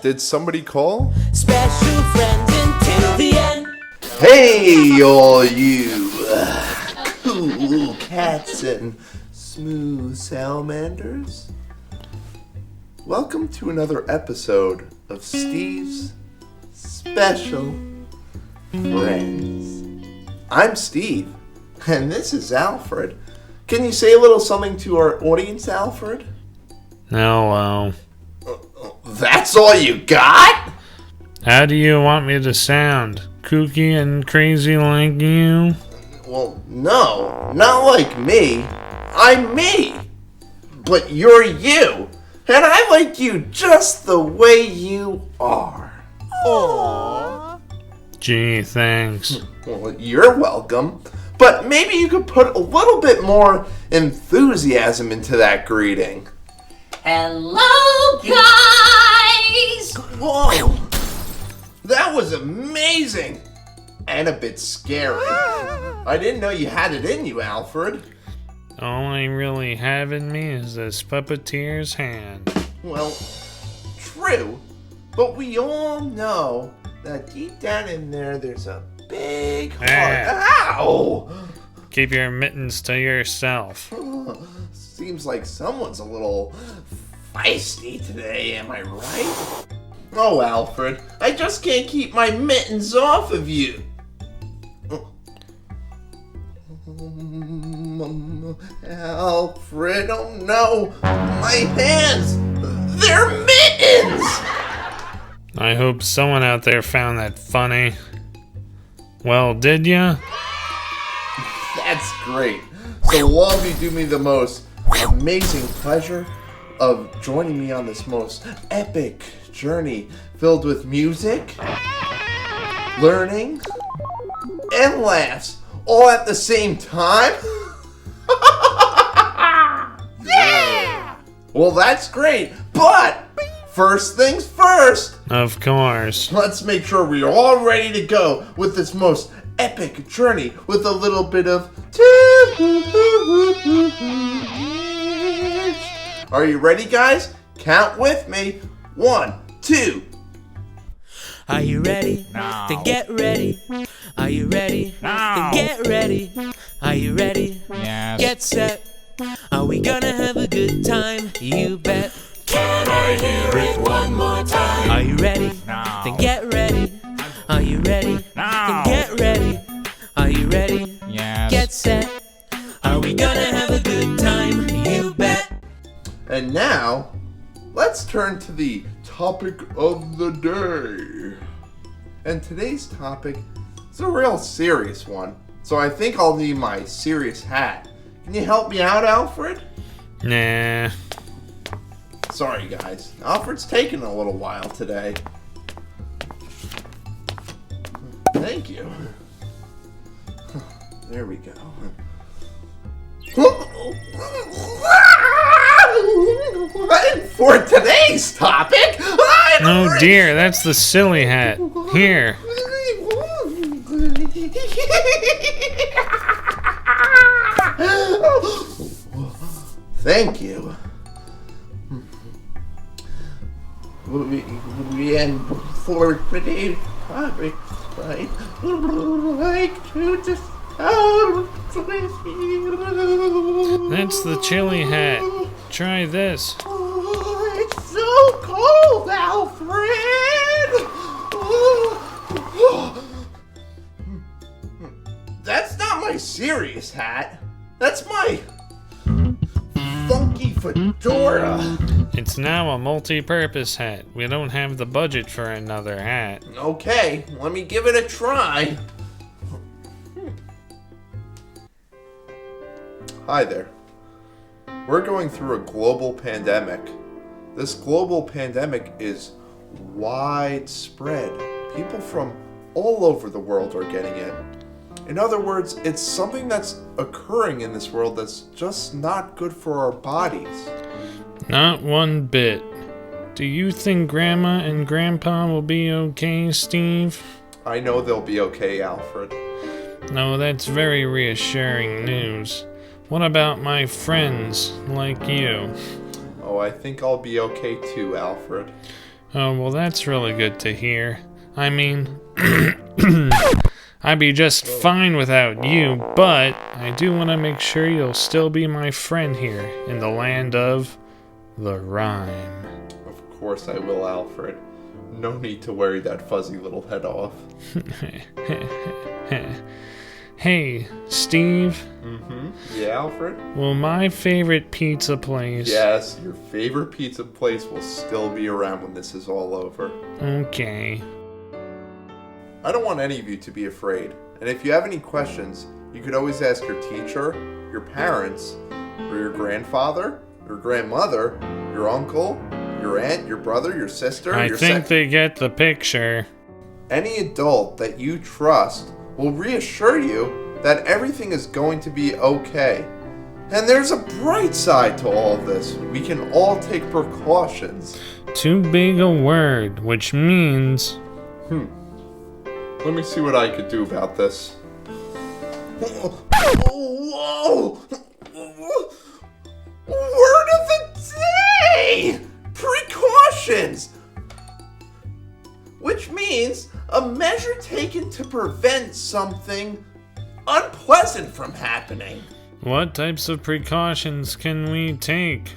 did somebody call? Special friends until the end. Hey, all you cool cats and smooth salamanders. Welcome to another episode of Steve's Special Friends. I'm Steve, and this is Alfred. Can you say a little something to our audience, Alfred? Hello. That's all you got? How do you want me to sound? Kooky and crazy like you? Well, no, not like me. I'm me. But you're you. And I like you just the way you are. Aww. Gee, thanks. Well, you're welcome. But maybe you could put a little bit more enthusiasm into that greeting. Hello, guys! Whoa! That was amazing! And a bit scary. I didn't know you had it in you, Alfred. All I really have in me is this puppeteer's hand. Well, true. But we all know that deep down in there, there's a big heart. Ow! Keep your mittens to yourself. Seems like someone's a little feisty today, am I right? Oh, Alfred, I just can't keep my mittens off of you. Alfred, oh no, my hands, they're mittens! I hope someone out there found that funny. Well, did ya? That's great. So will all of you do me the most amazing pleasure of joining me on this most epic journey filled with music, learning, and laughs all at the same time? Yeah! Well, that's great, but first things first. Of course. Let's make sure we're all ready to go with this most epic journey with a little bit of Are you ready, guys? Count with me. 1, 2. Are you ready? No. Then get ready. Are you ready? No. Then get ready. Are you ready? Yes. Get set. Are we gonna have a good time? You bet. Can I hear it one more time? Are you ready? No. Then get ready. Are you ready? No. Then get ready. Are you ready? Yes. Get set. Are we gonna have a good time? You bet. And now, let's turn to the topic of the day. And today's topic is a real serious one. So I think I'll need my serious hat. Can you help me out, Alfred? Nah. Sorry, guys. Alfred's taking a little while today. Thank you. There we go. And for today's topic, Oh dear, that's the silly hat. Here. Thank you. And for today's topic, I would like to discuss. That's the chili hat. Try this. Oh, it's so cold, Alfred! That's not my serious hat. That's my funky fedora. It's now a multi-purpose hat. We don't have the budget for another hat. Okay, let me give it a try. Hi there. We're going through a global pandemic. This global pandemic is widespread. People from all over the world are getting it. In other words, it's something that's occurring in this world that's just not good for our bodies. Not one bit. Do you think Grandma and Grandpa will be okay, Steve? I know they'll be okay, Alfred. No, that's very reassuring news. What about my friends, like you? Oh, I think I'll be okay too, Alfred. Oh, well, that's really good to hear. I mean, I'd be just fine without you, but I do want to make sure you'll still be my friend here in the land of the rhyme. Of course I will, Alfred. No need to worry that fuzzy little head off. Hey, Steve. Yeah, Alfred? Well, my favorite pizza place. Yes, your favorite pizza place will still be around when this is all over. Okay. I don't want any of you to be afraid. And if you have any questions, you could always ask your teacher, your parents, or your grandfather, your grandmother, your uncle, your aunt, your brother, your sister. I think they get the picture. Any adult that you trust will reassure you that everything is going to be okay. And there's a bright side to all of this. We can all take precautions. Too big a word, which means... Let me see what I could do about this. Whoa! Word of the day! Precautions! Which means a measure taken to prevent something unpleasant from happening. What types of precautions can we take?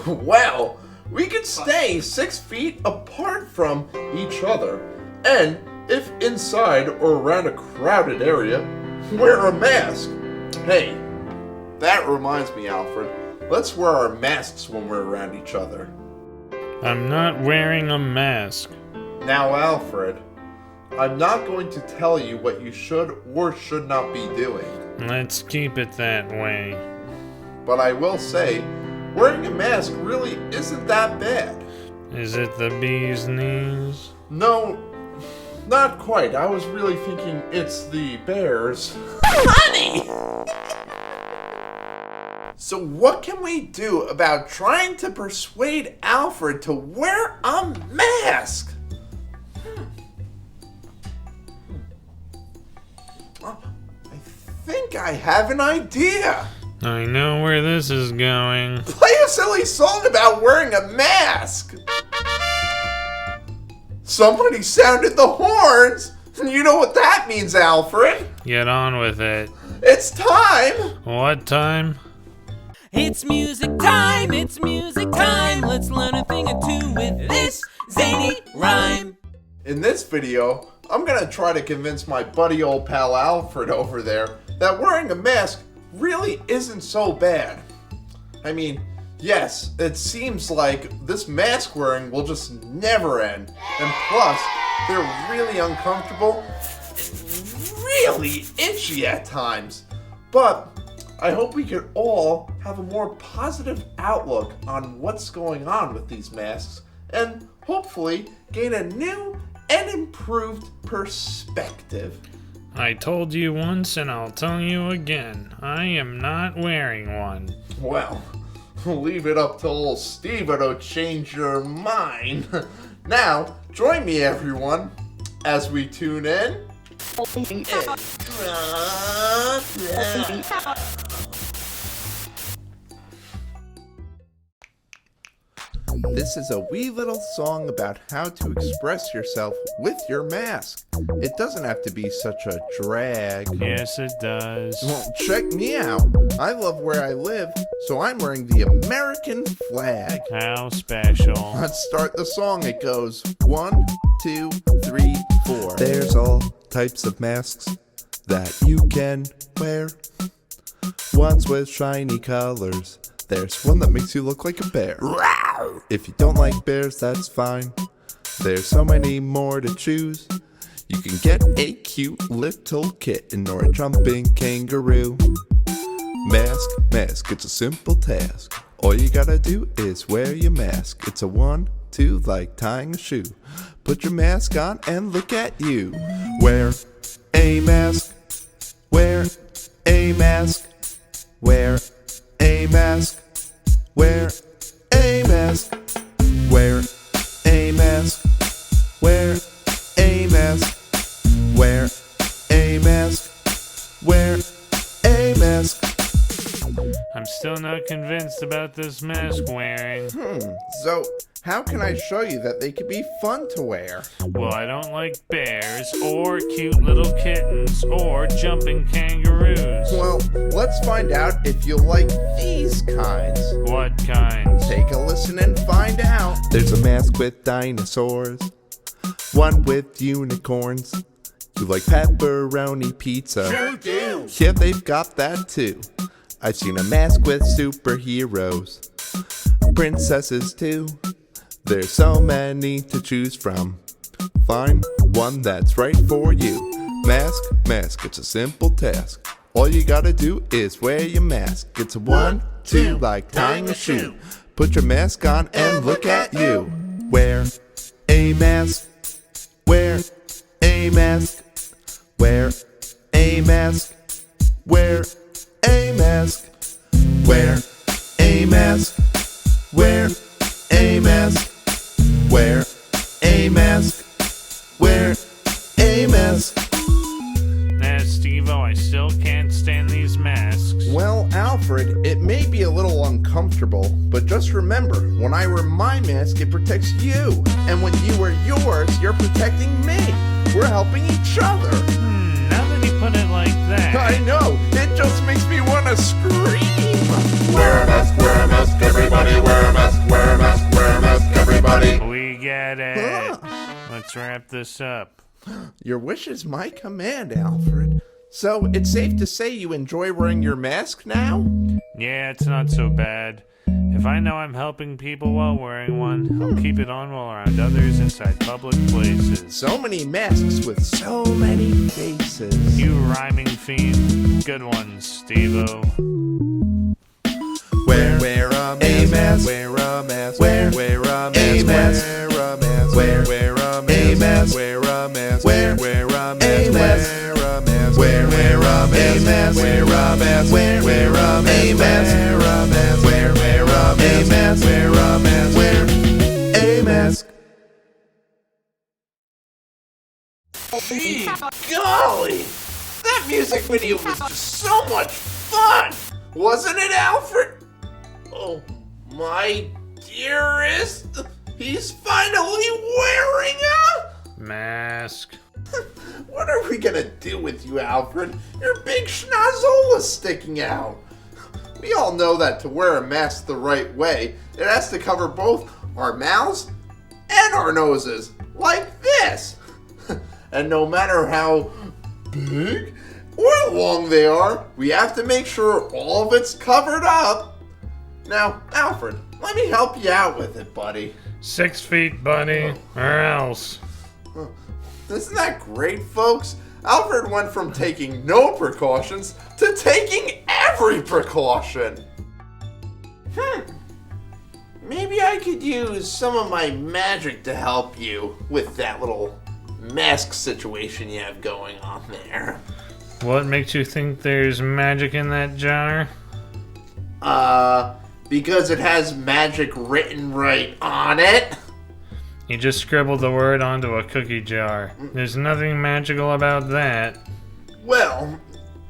Well, we could stay 6 feet apart from each other. And if inside or around a crowded area, wear a mask. Hey, that reminds me, Alfred. Let's wear our masks when we're around each other. I'm not wearing a mask. Now, Alfred, I'm not going to tell you what you should or should not be doing. Let's keep it that way. But I will say, wearing a mask really isn't that bad. Is it the bee's knees? No, not quite. I was really thinking it's the bears. Honey! So what can we do about trying to persuade Alfred to wear a mask? I think I have an idea. I know where this is going. Play a silly song about wearing a mask. Somebody sounded the horns. You know what that means, Alfred. Get on with it. It's time. What time? It's music time, it's music time. Let's learn a thing or two with this zany rhyme. In this video, I'm gonna try to convince my buddy old pal Alfred over there that wearing a mask really isn't so bad. I mean, yes, it seems like this mask wearing will just never end. And plus, they're really uncomfortable and really itchy at times. But I hope we could all have a more positive outlook on what's going on with these masks and hopefully gain a new and improved perspective. I told you once and I'll tell you again. I am not wearing one. Well, leave it up to old Steve-O to change your mind. Now, join me everyone as we tune in. This is a wee little song about how to express yourself with your mask. It doesn't have to be such a drag. Yes, it does. Well, check me out. I love where I live, so I'm wearing the American flag. How special. Let's start the song. It goes 1, 2, 3, 4. There's all types of masks that you can wear. Ones with shiny colors. There's one that makes you look like a bear. If you don't like bears, that's fine. There's so many more to choose. You can get a cute little kitten or a jumping kangaroo. Mask, mask, it's a simple task. All you gotta do is wear your mask. It's a 1, 2, like tying a shoe. Put your mask on and look at you. Wear a mask. Wear a mask. Wear a mask. Wear a mask. Wear a mask. Wear a mask. Wear a mask. Wear a mask. I'm still not convinced about this mask wearing. So, how can I show you that they could be fun to wear? Well, I don't like bears, or cute little kittens, or jumping kangaroos. Well, let's find out if you like these kinds. What kinds? Take a listen and find out. There's a mask with dinosaurs, one with unicorns. You like pepperoni pizza? Sure do. Yeah, they've got that too. I've seen a mask with superheroes, princesses too. There's so many to choose from. Find one that's right for you. Mask, mask, it's a simple task. All you gotta do is wear your mask. It's a 1, 2, like tying a shoe. Put your mask on and look at you. Wear a mask. Wear a mask. Wear a mask. Wear a mask. Wear a mask. Wear a mask. Wear a mask. Wear a mask. Nah, Steve-O, I still can't stand these masks. Well, Alfred, it may be a little uncomfortable, but just remember, when I wear my mask, it protects you. And when you wear yours, you're protecting me. We're helping each other. Now that you put it like that. I know, it just makes me want to scream. Wear a mask, everybody wear a mask, wear a mask, wear a mask, everybody. We get it. Let's wrap this up. Your wish is my command, Alfred. So, it's safe to say you enjoy wearing your mask now? Yeah, it's not so bad. If I know I'm helping people while wearing one, I'll keep it on while around others inside public places. So many masks with so many faces. You rhyming fiend. Good ones, Steve-O. Wear a mask. Wear a mask. Wear a mask. Wear a mask. Wear a mask. Wear a mask. Wear a mask. Wear a mask. Wear a mask. Wear a mask. Wear a mask. Wear a mask. Wear a mask. Golly, that music video was just so much fun, wasn't it, Alfred? Oh, my dearest, he's finally wearing a Mask. What are we gonna do with you, Alfred? Your big schnozzola's sticking out. We all know that to wear a mask the right way, it has to cover both our mouths and our noses, like this. And no matter how big or long they are, we have to make sure all of it's covered up. Now, Alfred, let me help you out with it, buddy. 6 feet, buddy, or else. Isn't that great, folks? Alfred went from taking no precautions to taking every precaution. Maybe I could use some of my magic to help you with that little mask situation you have going on there. What makes you think there's magic in that jar? Because it has magic written right on it. You just scribbled the word onto a cookie jar. There's nothing magical about that. Well,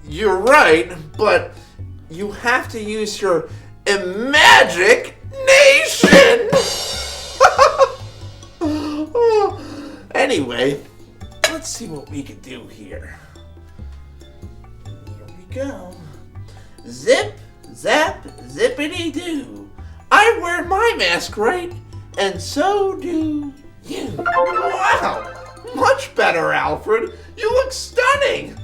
you're right, but you have to use your imagination. Anyway, let's see what we can do here. Here we go. Zip, zap, zippity-doo. I wear my mask right, and so do you. Wow! Much better, Alfred. You look stunning.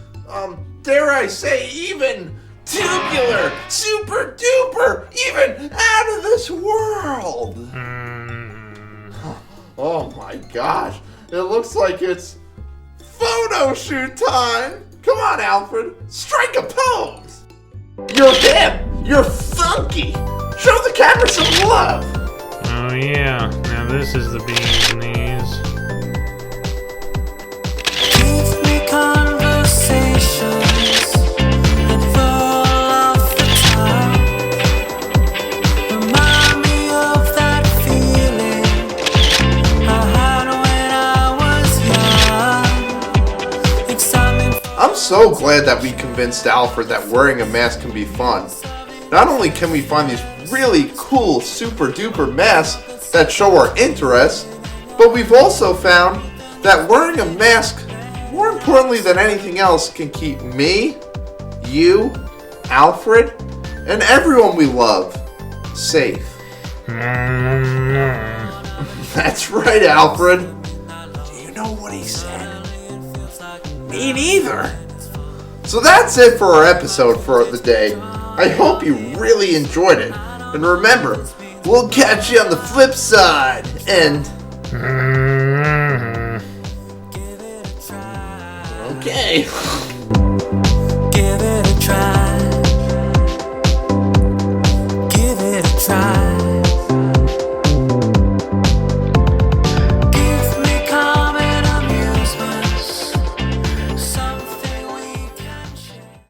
Dare I say, even tubular, super duper, even out of this world. Oh my gosh. It looks like it's photo shoot time. Come on, Alfred. Strike a pose. You're hip. You're funky. Show the camera some love. Oh yeah, now this is the bee's knees. Give me conversations that fall off the top. Remind me of that feeling I had when I was young. Excitement. I'm so glad that we convinced Alfred that wearing a mask can be fun. not only can we find these really cool super duper masks that show our interest, but we've also found that wearing a mask, more importantly than anything else, can keep me, you, Alfred, and everyone we love safe. That's right, Alfred. Do you know what he said? Me neither. So that's it for our episode for the day. I hope you really enjoyed it. And remember, we'll catch you on the flip side. And... Okay.